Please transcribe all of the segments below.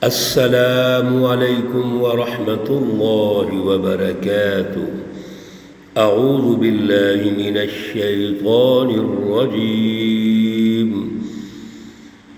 السلام علیکم ورحمۃ اللہ وبرکاتہ۔ اعوذ باللہ من الشیطان الرجیم،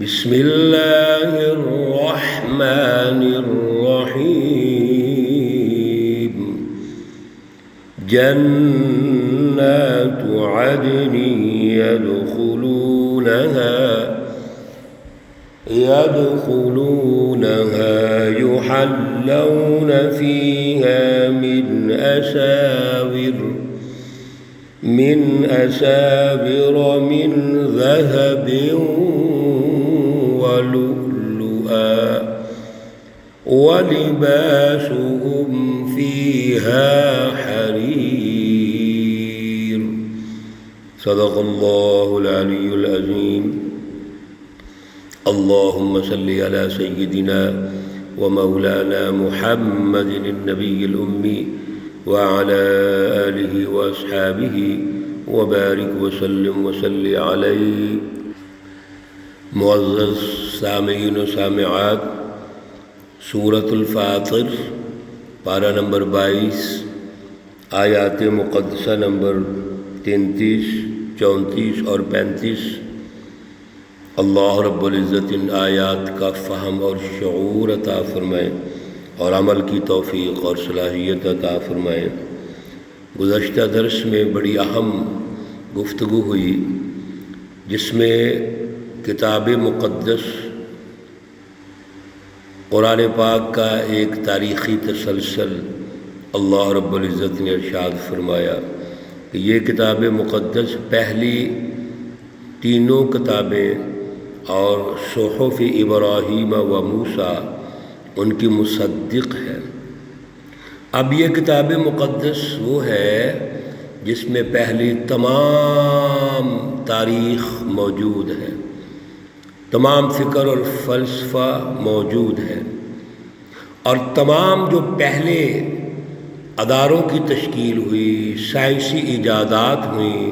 بسم اللہ الرحمن الرحیم۔ جنات عدن يدخلونها يحلون فيها من أساور من ذهب ولؤلؤا ولباسهم فيها حرير۔ صدق الله العلي العظيم۔ اللهم صل على سيدنا ومولانا محمد النبي الأمي وعلى آله وأصحابه وبارك وسلم وصل عليه۔ معزز سامعین و سامعات، سورۃ الفاطر پارہ نمبر 22، آیات مقدسہ نمبر 33، 34 اور 35۔ اللہ رب العزت ان آیات کا فہم اور شعور عطا فرمائے اور عمل کی توفیق اور صلاحیت عطا فرمائے۔ گزشتہ درس میں بڑی اہم گفتگو ہوئی جس میں کتاب مقدس قرآن پاک کا ایک تاریخی تسلسل اللہ رب العزت نے ارشاد فرمایا کہ یہ کتاب مقدس پہلی تینوں کتابیں اور صحف ابراہیم و موسیٰ ان کی مصدق ہے۔ اب یہ کتاب مقدس وہ ہے جس میں پہلی تمام تاریخ موجود ہے، تمام فکر اور فلسفہ موجود ہے، اور تمام جو پہلے اداروں کی تشکیل ہوئی، سائنسی ایجادات ہوئیں۔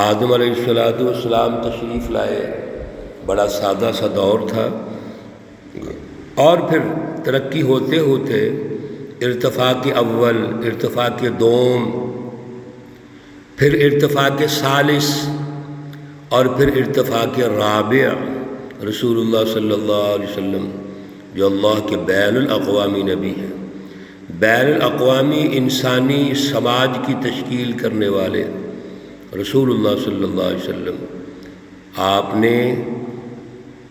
آدم علیہ السلام تشریف لائے، بڑا سادہ سا دور تھا، اور پھر ترقی ہوتے ہوتے ارتفاع کے اول، ارتفاع کے دوم، پھر ارتفاع کے ثالث، اور پھر ارتفاع کے رابع رسول اللہ صلی اللہ علیہ وسلم جو اللہ کے بین الاقوامی نبی ہیں، بین الاقوامی انسانی سماج کی تشکیل کرنے والے رسول اللہ صلی اللہ علیہ وسلم۔ آپ نے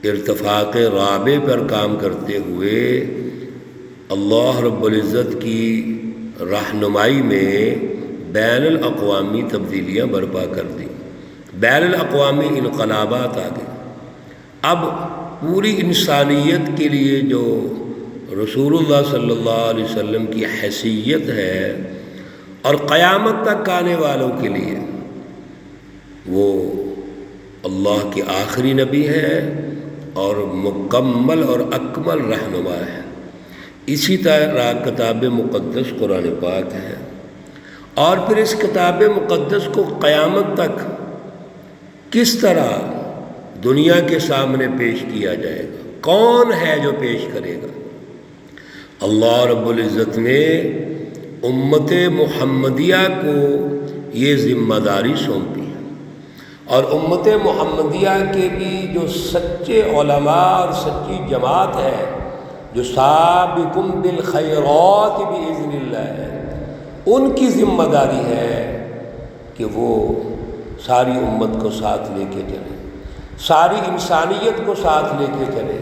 ارتفاق رابع پر کام کرتے ہوئے اللہ رب العزت کی رہنمائی میں بین الاقوامی تبدیلیاں برپا کر دیں، بین الاقوامی انقلابات آ گئے۔ اب پوری انسانیت کے لیے جو رسول اللہ صلی اللہ علیہ وسلم کی حیثیت ہے اور قیامت تک آنے والوں کے لیے، وہ اللہ کے آخری نبی ہے اور مکمل اور اکمل رہنما ہے۔ اسی طرح کتاب مقدس قرآن پاک ہے، اور پھر اس کتاب مقدس کو قیامت تک کس طرح دنیا کے سامنے پیش کیا جائے گا، کون ہے جو پیش کرے گا؟ اللہ رب العزت نے امت محمدیہ کو یہ ذمہ داری سونپی، اور امت محمدیہ کے بھی جو سچے علماء اور سچی جماعت ہے، جو سابقون بالخیرات باذن اللہ ہے، ان کی ذمہ داری ہے کہ وہ ساری امت کو ساتھ لے کے چلے، ساری انسانیت کو ساتھ لے کے چلے،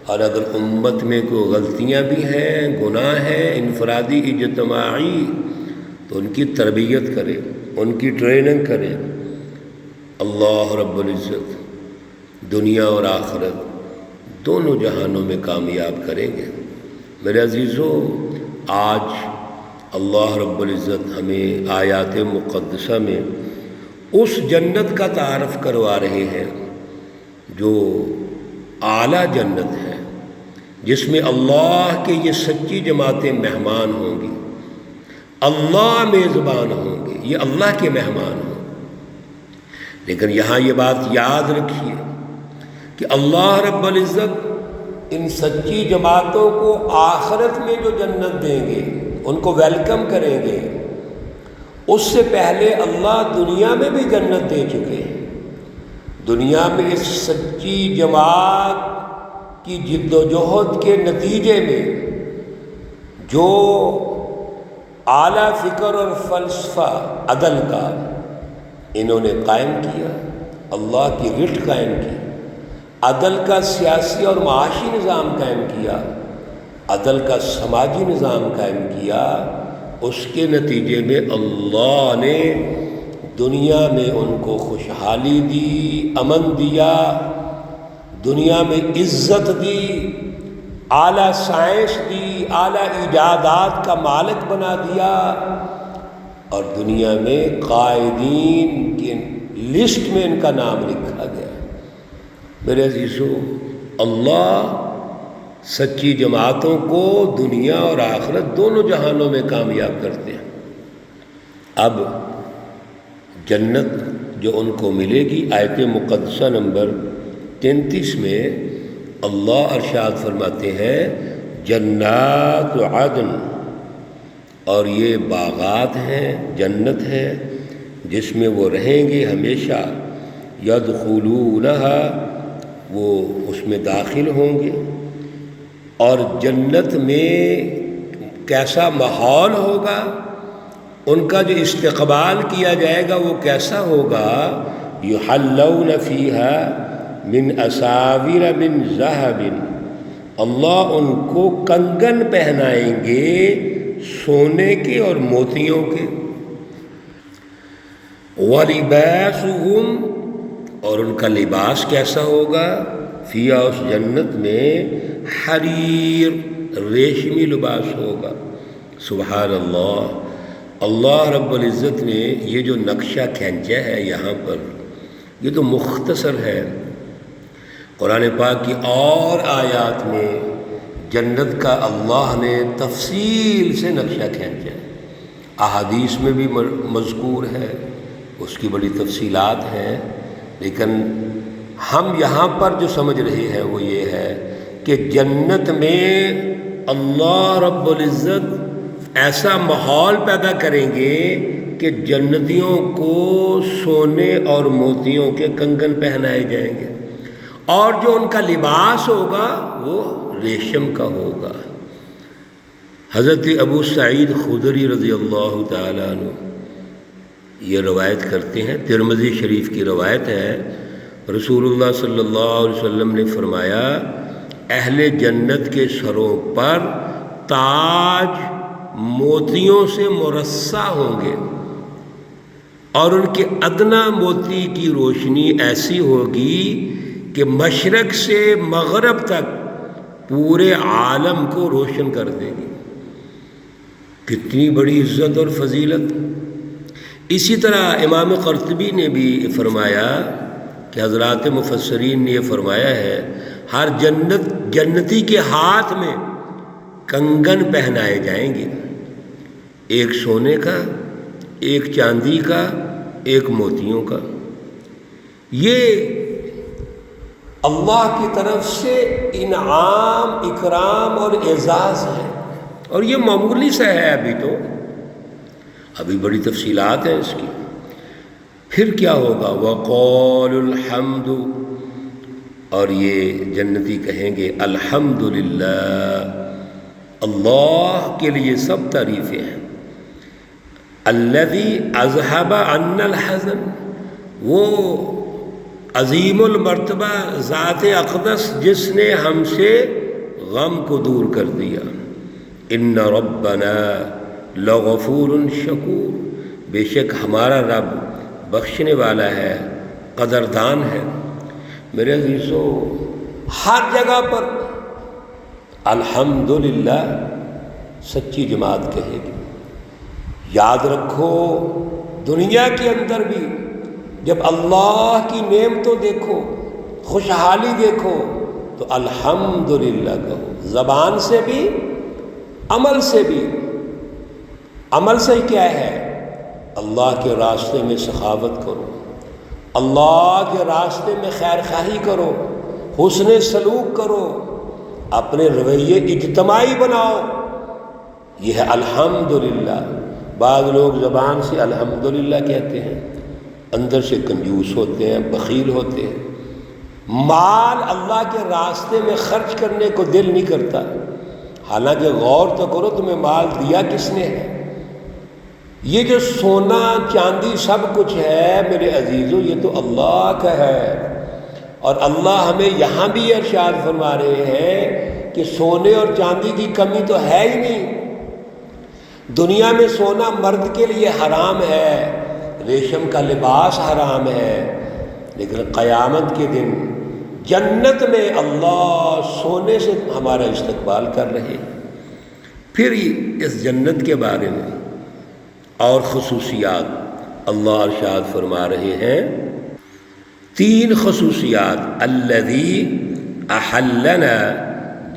اور اگر امت میں کوئی غلطیاں بھی ہیں، گناہ ہیں انفرادی اجتماعی، تو ان کی تربیت کرے، ان کی ٹریننگ کرے۔ اللہ رب العزت دنیا اور آخرت دونوں جہانوں میں کامیاب کریں گے۔ میرے عزیزو، آج اللہ رب العزت ہمیں آیات مقدسہ میں اس جنت کا تعارف کروا رہے ہیں جو اعلیٰ جنت ہے، جس میں اللہ کے یہ سچی جماعتیں مہمان ہوں گی، اللہ میزبان ہوں گے، یہ اللہ کے مہمان ہوں۔ لیکن یہاں یہ بات یاد رکھیے کہ اللہ رب العزت ان سچی جماعتوں کو آخرت میں جو جنت دیں گے، ان کو ویلکم کریں گے، اس سے پہلے اللہ دنیا میں بھی جنت دے چکے ہیں۔ دنیا میں اس سچی جماعت کی جد و جہد کے نتیجے میں جو اعلیٰ فکر اور فلسفہ عدل کا انہوں نے قائم کیا، اللہ کی رٹ قائم کی، عدل کا سیاسی اور معاشی نظام قائم کیا، عدل کا سماجی نظام قائم کیا، اس کے نتیجے میں اللہ نے دنیا میں ان کو خوشحالی دی، امن دیا، دنیا میں عزت دی، اعلیٰ سائنس دی، اعلیٰ ایجادات کا مالک بنا دیا، اور دنیا میں قائدین کی لسٹ میں ان کا نام لکھا گیا۔ میرے عزیزو، اللہ سچی جماعتوں کو دنیا اور آخرت دونوں جہانوں میں کامیاب کرتے ہیں۔ اب جنت جو ان کو ملے گی، آیت مقدسہ نمبر 33 میں اللہ ارشاد فرماتے ہیں جنات عدن، اور یہ باغات ہیں، جنت ہے جس میں وہ رہیں گے ہمیشہ، یدخلونہا، وہ اس میں داخل ہوں گے۔ اور جنت میں کیسا ماحول ہوگا، ان کا جو استقبال کیا جائے گا وہ کیسا ہوگا؟ یحلون فیہا من اساور من ذہب، اللہ ان کو کنگن پہنائیں گے سونے کے اور موتیوں کے۔ وَلِبَاسُهُمْ، اور ان کا لباس کیسا ہوگا؟ فیہا، اس جنت میں، حریر، ریشمی لباس ہوگا۔ سبحان اللہ، اللہ رب العزت نے یہ جو نقشہ کھینچا ہے یہاں پر، یہ تو مختصر ہے۔ قرآن پاک کی اور آیات میں جنت کا اللہ نے تفصیل سے نقشہ کھینچا ہے، احادیث میں بھی مذکور ہے، اس کی بڑی تفصیلات ہیں، لیکن ہم یہاں پر جو سمجھ رہے ہیں وہ یہ ہے کہ جنت میں اللہ رب العزت ایسا ماحول پیدا کریں گے کہ جنتیوں کو سونے اور موتیوں کے کنگن پہنائے جائیں گے، اور جو ان کا لباس ہوگا وہ ریشم کا ہوگا۔ حضرت ابو سعید خدری رضی اللہ تعالیٰ عنہ یہ روایت کرتے ہیں، ترمذی شریف کی روایت ہے، رسول اللہ صلی اللہ علیہ وسلم نے فرمایا اہل جنت کے سروں پر تاج موتیوں سے مرصع ہوں گے، اور ان کے ادنا موتی کی روشنی ایسی ہوگی کہ مشرق سے مغرب تک پورے عالم کو روشن کر دے گی۔ کتنی بڑی عزت اور فضیلت۔ اسی طرح امام قرطبی نے بھی فرمایا کہ حضرات مفسرین نے یہ فرمایا ہے ہر جنتی کے ہاتھ میں کنگن پہنائے جائیں گے، ایک سونے کا، ایک چاندی کا، ایک موتیوں کا۔ یہ اللہ کی طرف سے انعام، اکرام اور اعزاز ہے، اور یہ معمولی سا ہے، ابھی بڑی تفصیلات ہیں اس کی۔ پھر کیا ہوگا؟ وَقَالُوا الْحَمْدُ، اور یہ جنتی کہیں گے الحمدللہ، اللہ کے لیے سب تعریفیں ہیں، الذی اذہب عنا الحزن، وہ عظیم المرتبہ ذات اقدس جس نے ہم سے غم کو دور کر دیا۔ ان ربنا لغفور شکور، بے شک ہمارا رب بخشنے والا ہے، قدردان ہے۔ میرے عزیزو، ہر جگہ پر الحمدللہ سچی جماعت کہے گی۔ یاد رکھو، دنیا کے اندر بھی جب اللہ کی نعمتوں دیکھو، خوشحالی دیکھو، تو الحمدللہ کہو، زبان سے بھی، عمل سے بھی۔ عمل سے کیا ہے؟ اللہ کے راستے میں سخاوت کرو، اللہ کے راستے میں خیر خواہی کرو، حسن سلوک کرو، اپنے رویے اجتماعی بناؤ، یہ ہے الحمدللہ۔ بعض لوگ زبان سے الحمدللہ کہتے ہیں، اندر سے کنجوس ہوتے ہیں، بخیل ہوتے ہیں، مال اللہ کے راستے میں خرچ کرنے کو دل نہیں کرتا، حالانکہ غور تو کرو تمہیں مال دیا کس نے ہے؟ یہ جو سونا چاندی سب کچھ ہے میرے عزیزوں، یہ تو اللہ کا ہے، اور اللہ ہمیں یہاں بھی ارشاد فرما رہے ہیں کہ سونے اور چاندی کی کمی تو ہے ہی نہیں۔ دنیا میں سونا مرد کے لیے حرام ہے، ریشم کا لباس حرام ہے، لیکن قیامت کے دن جنت میں اللہ سونے سے ہمارا استقبال کر رہے ہیں۔ پھر اس جنت کے بارے میں اور خصوصیات اللہ ارشاد فرما رہے ہیں، 3 خصوصیات۔ الذی احلنا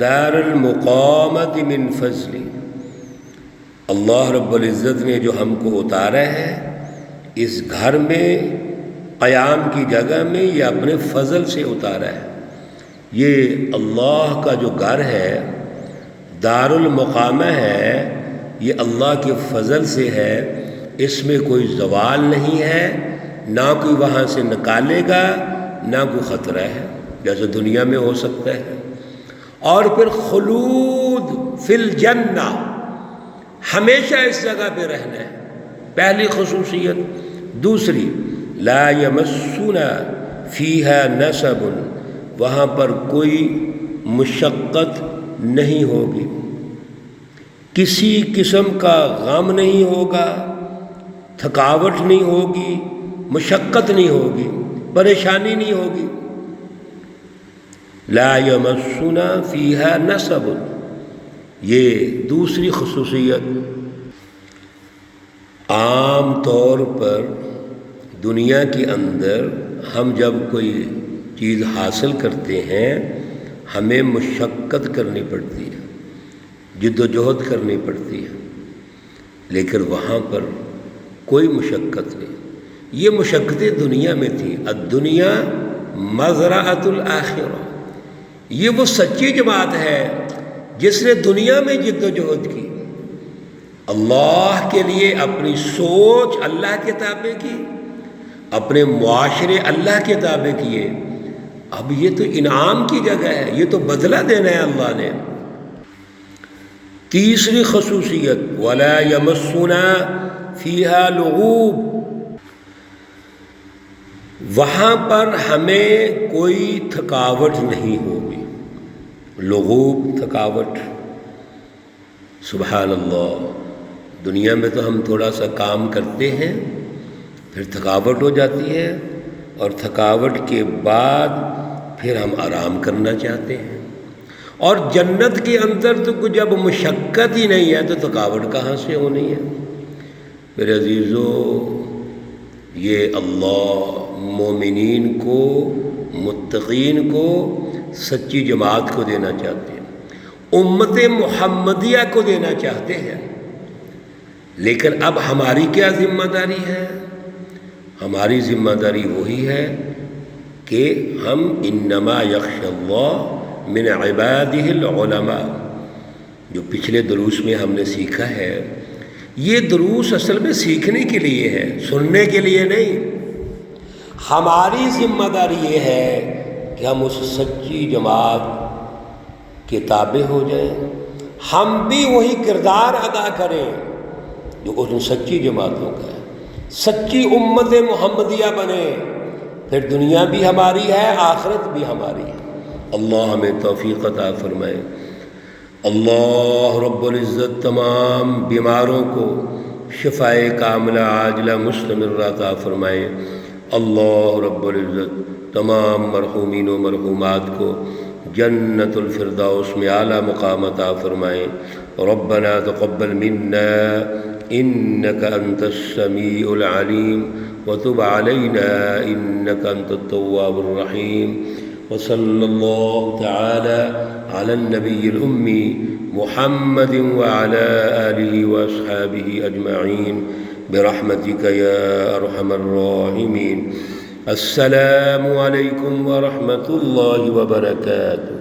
دار المقامت من فضل، اللہ رب العزت نے جو ہم کو اتارا ہے اس گھر میں، قیام کی جگہ میں، یہ اپنے فضل سے اتارا ہے۔ یہ اللہ کا جو گھر ہے، دار المقامہ ہے، یہ اللہ کے فضل سے ہے، اس میں کوئی زوال نہیں ہے، نہ کوئی وہاں سے نکالے گا، نہ کوئی خطرہ ہے جیسے دنیا میں ہو سکتا ہے۔ اور پھر خلود فی الجنہ، ہمیشہ اس جگہ پہ رہنا ہے، پہلی خصوصیت۔ دوسری، لا یمسنا فیہا نصب، وہاں پر کوئی مشقت نہیں ہوگی، کسی قسم کا غم نہیں ہوگا، تھکاوٹ نہیں ہوگی، مشقت نہیں ہوگی، پریشانی نہیں ہوگی۔ لا یمسنا فیہا نصب، یہ دوسری خصوصیت۔ عام طور پر دنیا کے اندر ہم جب کوئی چیز حاصل کرتے ہیں ہمیں مشقت کرنی پڑتی ہے، جد و جہد کرنی پڑتی ہے، لیکن وہاں پر کوئی مشقت نہیں۔ یہ مشقتیں دنیا میں تھیں۔ الدنیا مزرعۃ الآخرہ، یہ وہ سچی جماعت ہے جس نے دنیا میں جد و جہد کی، اللہ کے لیے اپنی سوچ اللہ کے تابع کی، اپنے معاشرے اللہ کے تابع کیے۔ اب یہ تو انعام کی جگہ ہے، یہ تو بدلہ دینا ہے اللہ نے۔ تیسری خصوصیت، ولا یمسنا فیہا لغوب، وہاں پر ہمیں کوئی تھکاوٹ نہیں ہوگی۔ لغوب، تھکاوٹ، سبحان اللہ۔ دنیا میں تو ہم تھوڑا سا کام کرتے ہیں پھر تھکاوٹ ہو جاتی ہے، اور تھکاوٹ کے بعد پھر ہم آرام کرنا چاہتے ہیں، اور جنت کے اندر تو جب مشقت ہی نہیں ہے تو تھکاوٹ کہاں سے ہونی ہے؟ میرے عزیزو، یہ اللہ مومنین کو، متقین کو، سچی جماعت کو دینا چاہتے ہیں، امت محمدیہ کو دینا چاہتے ہیں۔ لیکن اب ہماری کیا ذمہ داری ہے؟ ہماری ذمہ داری وہی ہے کہ ہم انما یخشی اللہ من عبادہ العلماء، جو پچھلے دروس میں ہم نے سیکھا ہے، یہ دروس اصل میں سیکھنے کے لیے ہے، سننے کے لیے نہیں۔ ہماری ذمہ داری یہ ہے کہ ہم اس سچی جماعت کے تابع ہو جائیں، ہم بھی وہی کردار ادا کریں جو ان سچی جماعتوں کا ہے، سچی امت محمدیہ بنے، پھر دنیا بھی ہماری ہے، آخرت بھی ہماری ہے۔ اللہ ہمیں توفیق عطا فرمائے۔ اللہ رب العزت تمام بیماروں کو شفائے کاملہ عاجلہ مستمرہ عطا فرمائے۔ اللہ رب العزت تمام مرحومین و مرحومات کو جنت الفردوس میں اعلیٰ مقام عطا فرمائے۔ ربنا تقبل منا انك انت السميع العليم وتب علينا انك انت التواب الرحيم، وصلى الله تعالى على النبي الأمي محمد وعلى آله وأصحابه أجمعين برحمتك يا أرحم الراحمين۔ السلام عليكم ورحمة الله وبركاته۔